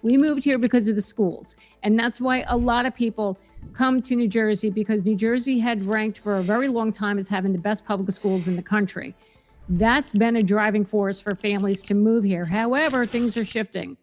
We moved here because of the schools. And that's why a lot of people come to New Jersey, because New Jersey had ranked for a very long time as having the best public schools in the country. That's been a driving force for families to move here. However, things are shifting.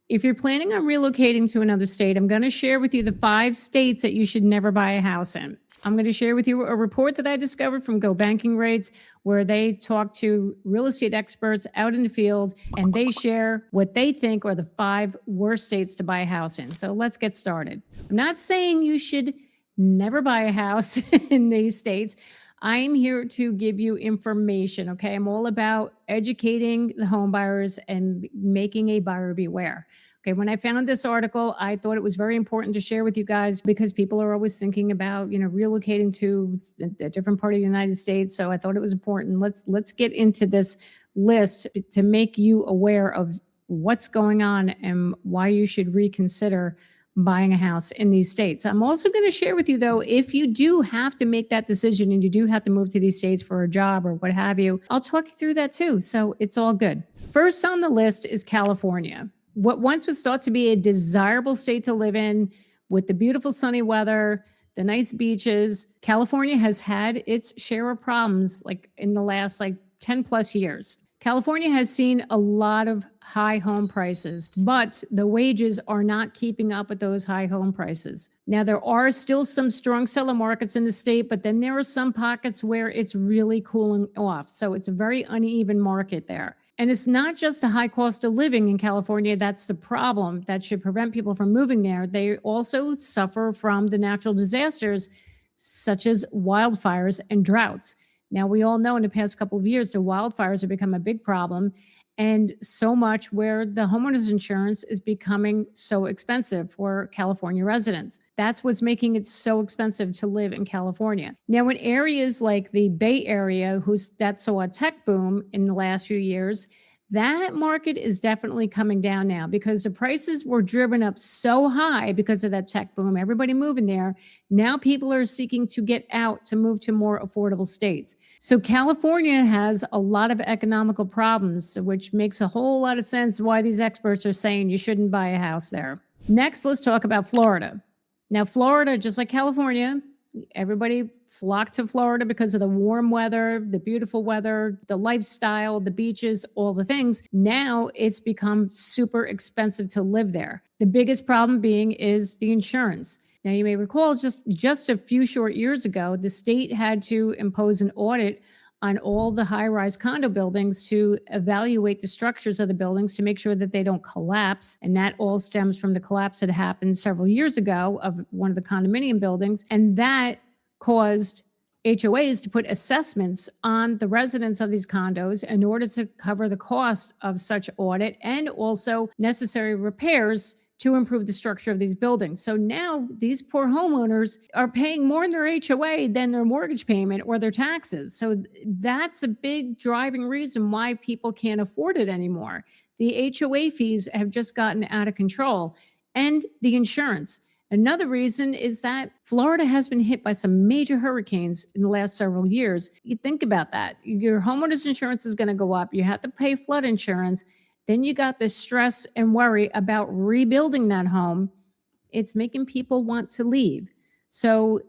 If you're planning on relocating to another state, I'm going to share with you the 5 states that you should never buy a house in. I'm going to share with you a report that I discovered from Go Banking Rates, where they talk to real estate experts out in the field, and they share what they think are the 5 worst states to buy a house in. So let's get started. I'm not saying you should never buy a house in these states. I'm here to give you information, okay? I'm all about educating the home buyers and making a buyer beware. Okay, when I found this article, I thought it was very important to share with you guys, because people are always thinking about, relocating to a different part of the United States. So I thought it was important. Let's get into this list to make you aware of what's going on and why you should reconsider buying a house in these states. I'm also going to share with you, though, if you do have to make that decision and you do have to move to these states for a job or what have you, I'll talk you through that too. So it's all good. First on the list is California. What once was thought to be a desirable state to live in, with the beautiful sunny weather, the nice beaches, California has had its share of problems in the last 10 plus years. California has seen a lot of high home prices, but the wages are not keeping up with those high home prices. Now, there are still some strong seller markets in the state, but then there are some pockets where it's really cooling off. So it's a very uneven market there. And it's not just a high cost of living in California that's the problem that should prevent people from moving there. They also suffer from the natural disasters such as wildfires and droughts. Now, we all know in the past couple of years, the wildfires have become a big problem, and so much where the homeowners insurance is becoming so expensive for California residents. That's what's making it so expensive to live in California. Now, in areas like the Bay Area, that saw a tech boom in the last few years, that market is definitely coming down now, because the prices were driven up so high because of that tech boom. Everybody moving there. Now people are seeking to get out to move to more affordable states. So California has a lot of economical problems, which makes a whole lot of sense why these experts are saying you shouldn't buy a house there. Next, let's talk about Florida. Now, Florida, just like California, everybody flocked to Florida because of the warm weather, the beautiful weather, the lifestyle, the beaches, all the things. Now it's become super expensive to live there. The biggest problem being is the insurance. Now, you may recall just a few short years ago, the state had to impose an audit on all the high-rise condo buildings to evaluate the structures of the buildings to make sure that they don't collapse. And that all stems from the collapse that happened several years ago of one of the condominium buildings. And that caused HOAs to put assessments on the residents of these condos in order to cover the cost of such audit and also necessary repairs to improve the structure of these buildings. So now these poor homeowners are paying more in their HOA than their mortgage payment or their taxes. So that's a big driving reason why people can't afford it anymore. The HOA fees have just gotten out of control, and the insurance. Another reason is that Florida has been hit by some major hurricanes in the last several years. You think about that. Your homeowner's insurance is going to go up. You have to pay flood insurance. Then you got the stress and worry about rebuilding that home. It's making people want to leave. So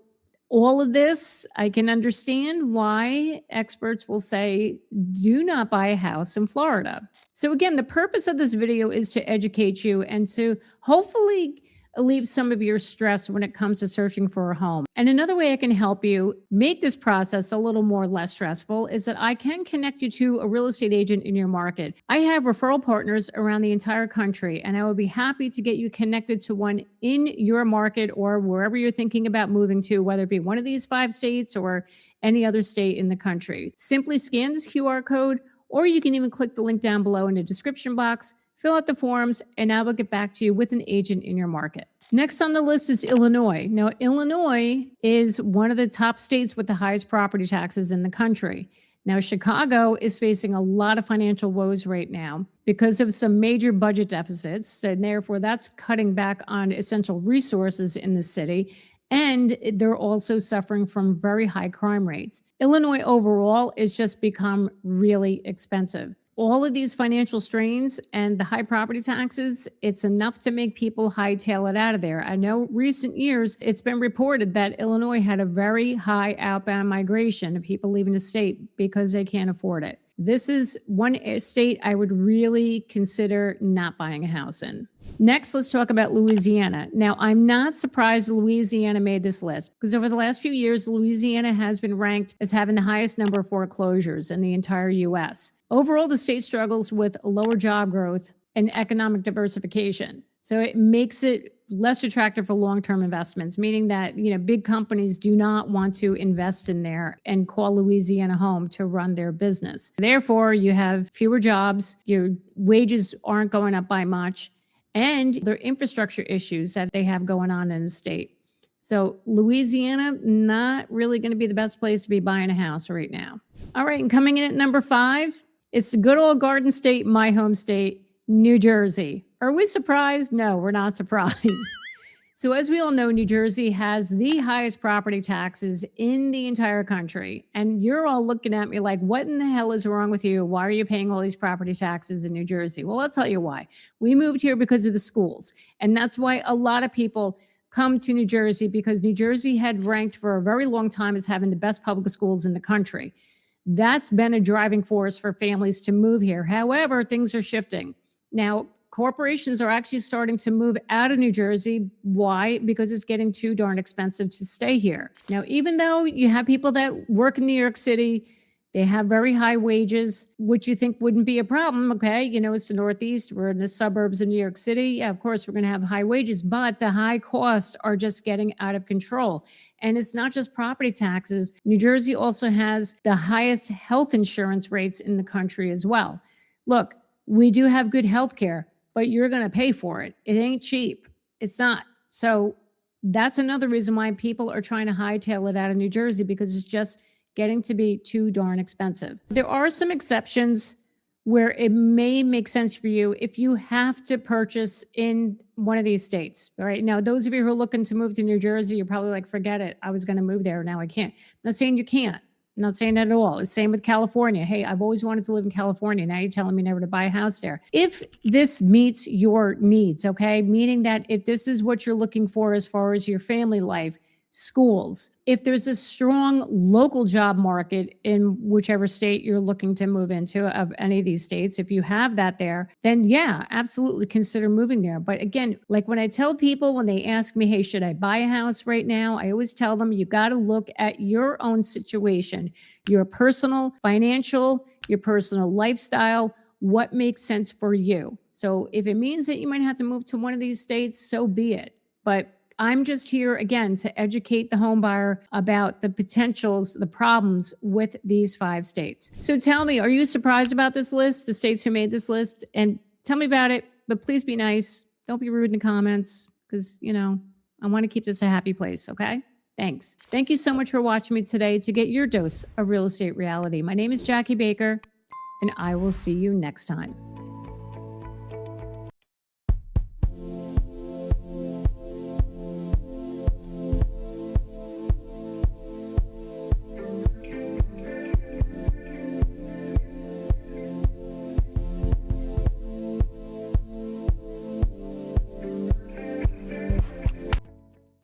all of this, I can understand why experts will say, do not buy a house in Florida. So again, the purpose of this video is to educate you and to hopefully alleviate some of your stress when it comes to searching for a home. And another way I can help you make this process a little more less stressful is that I can connect you to a real estate agent in your market. I have referral partners around the entire country, and I would be happy to get you connected to one in your market or wherever you're thinking about moving to, whether it be one of these 5 states or any other state in the country. Simply scan this QR code, or you can even click the link down below in the description box, fill out the forms, and I will get back to you with an agent in your market. Next on the list is Illinois. Now, Illinois is one of the top states with the highest property taxes in the country. Now, Chicago is facing a lot of financial woes right now because of some major budget deficits, and therefore that's cutting back on essential resources in the city. And they're also suffering from very high crime rates. Illinois overall has just become really expensive. all of these financial strains and the high property taxes, it's enough to make people hightail it out of there. I know recent years, it's been reported that Illinois had a very high outbound migration of people leaving the state because they can't afford it. This is one state I would really consider not buying a house in. Next, let's talk about Louisiana. Now, I'm not surprised Louisiana made this list because over the last few years, Louisiana has been ranked as having the highest number of foreclosures in the entire U.S. Overall, the state struggles with lower job growth and economic diversification. So it makes it less attractive for long-term investments, meaning that, big companies do not want to invest in there and call Louisiana home to run their business. Therefore, you have fewer jobs, your wages aren't going up by much, and their infrastructure issues that they have going on in the state. So Louisiana, not really going to be the best place to be buying a house right now. All right, and coming in at number 5, it's the good old Garden State, my home state, New Jersey. Are we surprised? No, we're not surprised. So as we all know, New Jersey has the highest property taxes in the entire country. And you're all looking at me like, what in the hell is wrong with you? Why are you paying all these property taxes in New Jersey? Well, I'll tell you why. We moved here because of the schools. And that's why a lot of people come to New Jersey, because New Jersey had ranked for a very long time as having the best public schools in the country. That's been a driving force for families to move here. However, things are shifting. Now, corporations are actually starting to move out of New Jersey. Why? Because it's getting too darn expensive to stay here. Now, even though you have people that work in New York City, they have very high wages, which you think wouldn't be a problem. Okay. It's the Northeast. We're in the suburbs of New York City. Yeah, of course, we're going to have high wages, but the high costs are just getting out of control. And it's not just property taxes. New Jersey also has the highest health insurance rates in the country as well. Look, we do have good health care, but you're going to pay for it. It ain't cheap. It's not. So that's another reason why people are trying to hightail it out of New Jersey, because it's just getting to be too darn expensive. There are some exceptions where it may make sense for you if you have to purchase in one of these states. All right. Now, those of you who are looking to move to New Jersey, you're probably like, forget it. I was going to move there. Now I can't. I'm not saying you can't. I'm not saying that at all. It's same with California. Hey, I've always wanted to live in California. Now you're telling me never to buy a house there. If this meets your needs, okay, meaning that if this is what you're looking for as far as your family life, schools, if there's a strong local job market in whichever state you're looking to move into of any of these states, if you have that there, then yeah, absolutely consider moving there. But again, like when I tell people, when they ask me, hey, should I buy a house right now? I always tell them, you got to look at your own situation, your personal, financial, your personal lifestyle, what makes sense for you. So if it means that you might have to move to one of these states, so be it. But I'm just here, again, to educate the home buyer about the potentials, the problems with these 5 states. So tell me, are you surprised about this list, the states who made this list? And tell me about it, but please be nice. Don't be rude in the comments because, I want to keep this a happy place, okay? Thanks. Thank you so much for watching me today to get your dose of real estate reality. My name is Jackie Baker, and I will see you next time.